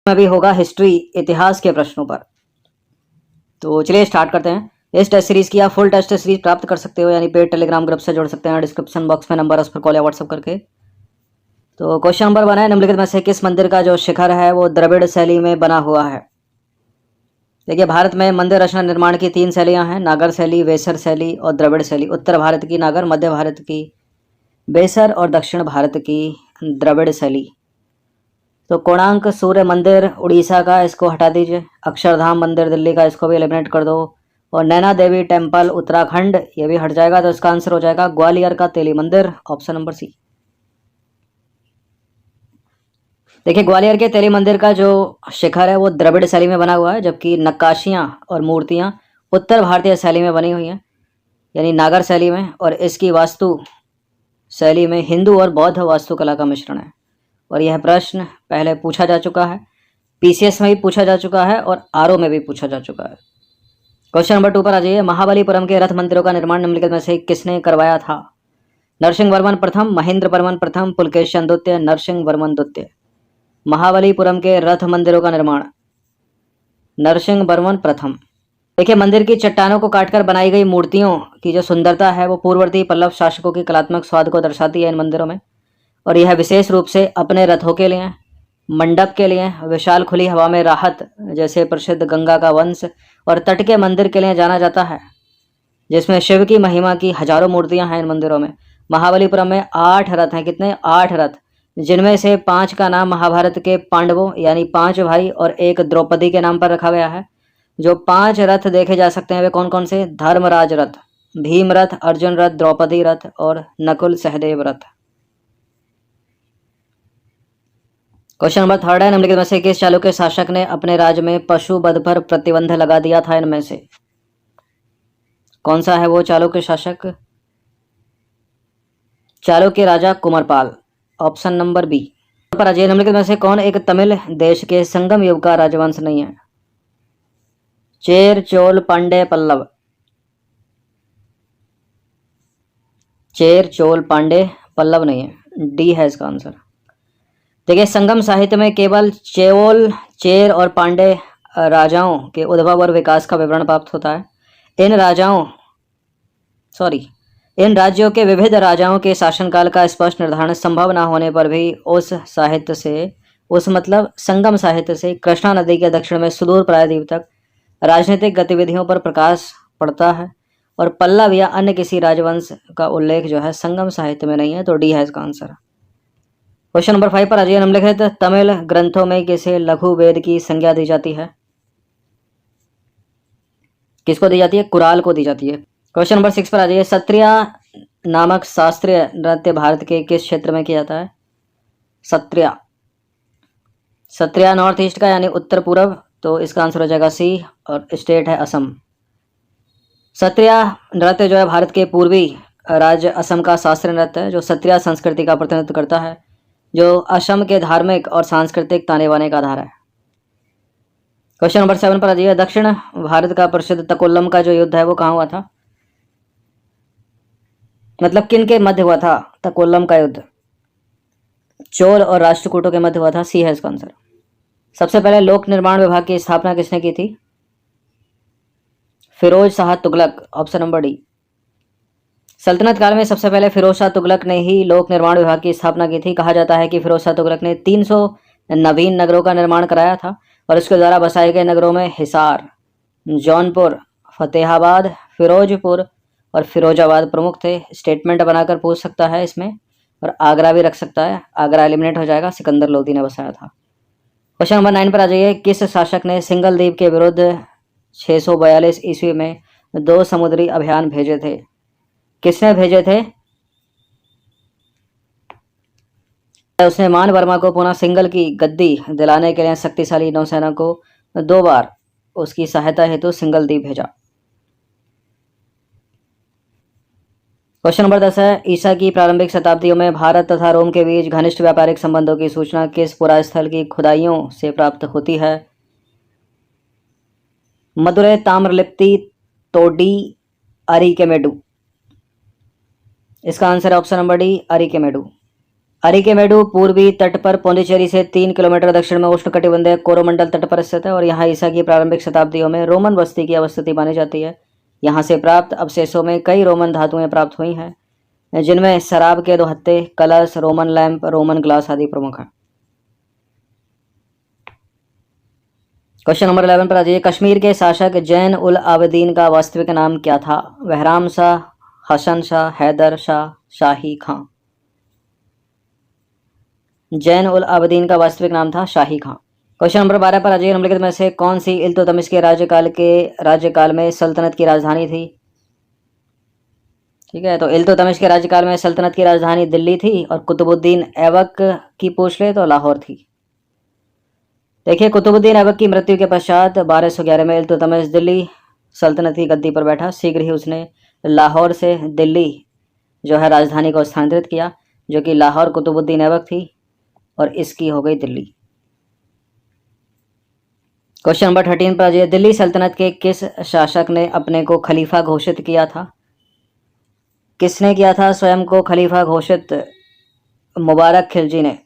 में भी होगा हिस्ट्री, इतिहास के प्रश्नों पर। तो चलिए स्टार्ट करते हैं। इस टेस्ट सीरीज की आप फुल टेस्ट सीरीज प्राप्त कर सकते हो, यानी पेड टेलीग्राम ग्रुप से जुड़ सकते हैं। डिस्क्रिप्शन बॉक्स में नंबर है, उस पर कॉल या व्हाट्सअप करके। तो क्वेश्चन नंबर 1 है, निम्नलिखित में से किस मंदिर का जो शिखर है वो द्रविड़ शैली में बना हुआ है? देखिए, भारत में मंदिर रचना निर्माण की 3 शैलियां हैं, नागर शैली, वेसर शैली और द्रविड़ शैली। उत्तर भारत की नागर, मध्य भारत की वेसर और दक्षिण भारत की द्रविड़ शैली। तो कोणार्क सूर्य मंदिर उड़ीसा का, इसको हटा दीजिए। अक्षरधाम मंदिर दिल्ली का, इसको भी एलिमिनेट कर दो। और नैना देवी टेम्पल उत्तराखंड, ये भी हट जाएगा। तो इसका आंसर हो जाएगा ग्वालियर का तेली मंदिर, ऑप्शन नंबर सी। देखिए, ग्वालियर के तेली मंदिर का जो शिखर है वो द्रविड़ शैली में बना हुआ है, जबकि नक्काशियां और मूर्तियां उत्तर भारतीय शैली में बनी हुई हैं, यानी नागर शैली में। और इसकी वास्तु शैली में हिंदू और बौद्ध वास्तुकला का मिश्रण है। और यह प्रश्न पहले पूछा जा चुका है, पीसीएस में भी पूछा जा चुका है और आरओ में भी पूछा जा चुका है। क्वेश्चन नंबर 2 पर आ जाइए। महाबलीपुरम के रथ मंदिरों का निर्माण निम्नलिखित में से किसने करवाया था? नरसिंह वर्मन प्रथम, महेंद्र वर्मन प्रथम, पुलकेश चंद द्वितीय, नरसिंह वर्मन द्वितीय। महाबलीपुरम के रथ मंदिरों का निर्माण नरसिंह वर्मन प्रथम। देखिए, मंदिर की चट्टानों को काटकर बनाई गई मूर्तियों की जो सुंदरता है वो पूर्ववर्ती पल्लव शासकों की कलात्मक स्वाद को दर्शाती है इन मंदिरों में। और यह विशेष रूप से अपने रथों के लिए, मंडप के लिए, विशाल खुली हवा में राहत जैसे प्रसिद्ध गंगा का वंश और तट के मंदिर के लिए जाना जाता है, जिसमें शिव की महिमा की हजारों मूर्तियां हैं इन मंदिरों में। महाबलीपुरम में 8 रथ हैं। कितने? 8 रथ, जिनमें से 5 का नाम महाभारत के पांडवों यानी 5 भाई और एक द्रौपदी के नाम पर रखा गया है। जो 5 रथ देखे जा सकते हैं वे कौन कौन से? धर्मराज रथ, भीम रथ, अर्जुन रथ, द्रौपदी रथ और नकुल सहदेव रथ। क्वेश्चन नंबर 3 है, निम्नलिखित में से किस चालुक्य शासक ने अपने राज्य में पशु वध पर प्रतिबंध लगा दिया था? इनमें से कौन सा है वो चालुक्य शासक? चालुक्य राजा कुमारपाल, ऑप्शन नंबर बी। पर अजय, निम्नलिखित में से कौन एक तमिल देश के संगम युग का राजवंश नहीं है? चेर, चोल, पांड्य, पल्लव। चेर, चोल, पांड्य, पल्लव नहीं है, डी है इसका आंसर। देखिए, संगम साहित्य में केवल चेओल, चेर और पांड्य राजाओं के उद्भव और विकास का विवरण प्राप्त होता है। इन राज्यों के विविध राजाओं के शासनकाल का स्पष्ट निर्धारण संभव न होने पर भी उस साहित्य से, उस मतलब संगम साहित्य से कृष्णा नदी के दक्षिण में सुदूर प्रायद्वीप तक राजनीतिक गतिविधियों पर प्रकाश पड़ता है। और पल्लव या अन्य किसी राजवंश का उल्लेख जो है संगम साहित्य में नहीं है, तो डी है इसका आंसर। क्वेश्चन नंबर 5 पर आ जाइए। निम्नलिखित तमिल ग्रंथों में किसे लघु वेद की संज्ञा दी जाती है? किसको दी जाती है? कुराल को दी जाती है। क्वेश्चन नंबर 6 पर आ जाइए। सत्रिया नामक शास्त्रीय नृत्य भारत के किस क्षेत्र में किया जाता है? सत्रिया, सत्रिया नॉर्थ ईस्ट का यानी उत्तर पूर्व, तो इसका आंसर हो जाएगा सी और स्टेट है असम। सत्रिया नृत्य जो है भारत के पूर्वी राज्य असम का शास्त्रीय नृत्य है, जो सत्रिया संस्कृति का प्रतिनिधित्व करता है, जो असम के धार्मिक और सांस्कृतिक ताने बाने का आधार है। क्वेश्चन नंबर 7 पर आ जाइए। दक्षिण भारत का प्रसिद्ध तकोल्लम का जो युद्ध है वो कहाँ हुआ था? मतलब किन के मध्य हुआ था तकोल्लम का युद्ध? चोल और राष्ट्रकूटों के मध्य हुआ था, सी है इसका आंसर। सबसे पहले लोक निर्माण विभाग की स्थापना किसने की थी? Firoz Shah Tughlaq, option number D. सल्तनत काल में सबसे पहले फिरोज शाह तुगलक ने ही लोक निर्माण विभाग की स्थापना की थी। कहा जाता है कि फिरोज शाह तुगलक ने 300 नवीन नगरों का निर्माण कराया था और उसके द्वारा बसाए गए नगरों में हिसार, जौनपुर, फतेहाबाद, फिरोजपुर और फिरोजाबाद प्रमुख थे। स्टेटमेंट बनाकर पूछ सकता है इसमें, और आगरा भी रख सकता है। आगरा एलिमिनेट हो जाएगा, सिकंदर लोदी ने बसाया था। क्वेश्चन नंबर 9 पर आ जाइए। किस शासक ने सिंगल द्वीप के विरुद्ध 642 ईस्वी में 2 समुद्री अभियान भेजे थे? किसने भेजे थे? उसने मान वर्मा को पुनः सिंगल की गद्दी दिलाने के लिए शक्तिशाली नौसेना को 2 बार उसकी सहायता हेतु सिंगल द्वीप भेजा। क्वेश्चन नंबर 10 है। ईसा की प्रारंभिक शताब्दियों में भारत तथा रोम के बीच घनिष्ठ व्यापारिक संबंधों की सूचना किस पुरास्थल की खुदाइयों से प्राप्त होती है? मदुरै ताम्रलिप्ति, तोडी, अरिकेमेडु। इसका आंसर है ऑप्शन नंबर डी, अरिकेमेडु। अरिकेमेडु पूर्वी तट पर पौंडीचेरी से 3 किलोमीटर दक्षिण में उष्णकटिबंधीय कोरोमंडल तट पर स्थित है और यहाँ ईसा की प्रारंभिक शताब्दियों में रोमन बस्ती की अवस्थिति मानी जाती है। यहाँ से प्राप्त अवशेषों में कई रोमन धातुएं प्राप्त हुई हैं, जिनमें शराब के 2 हत्थे, कलश, रोमन लैंप, रोमन ग्लास आदि प्रमुख हैं। क्वेश्चन नंबर 11 पर आ जाइए। कश्मीर के शासक जैन उल आबिदीन का वास्तविक नाम क्या था? बहराम शाह, हसन शाह, हैदर शाह, शाही खां। जैन उल आबिदीन का वास्तविक नाम था शाही खां। क्वेश्चन नंबर 12 पर आ जाइए। निम्नलिखित में से कौन सी इल्तुतमिश के राज्यकाल में सल्तनत की राजधानी थी? ठीक है, तो इल्तुतमिश के राज्यकाल में सल्तनत की राजधानी दिल्ली थी और कुतुबुद्दीन ऐबक की पूछ ले तो लाहौर थी। देखिए, कुतुबुद्दीन ऐबक की मृत्यु के पश्चात 1211 में इल्तुतमिश दिल्ली सल्तनती गद्दी पर बैठा। शीघ्र ही उसने लाहौर से दिल्ली जो है राजधानी को स्थानांतरित किया, जो कि लाहौर कुतुबुद्दीन ऐबक थी और इसकी हो गई दिल्ली। क्वेश्चन नंबर 13 पर आ जाइए। दिल्ली सल्तनत के किस शासक ने अपने को खलीफा घोषित किया था? किसने किया था स्वयं को खलीफा घोषित? मुबारक खिलजी ने।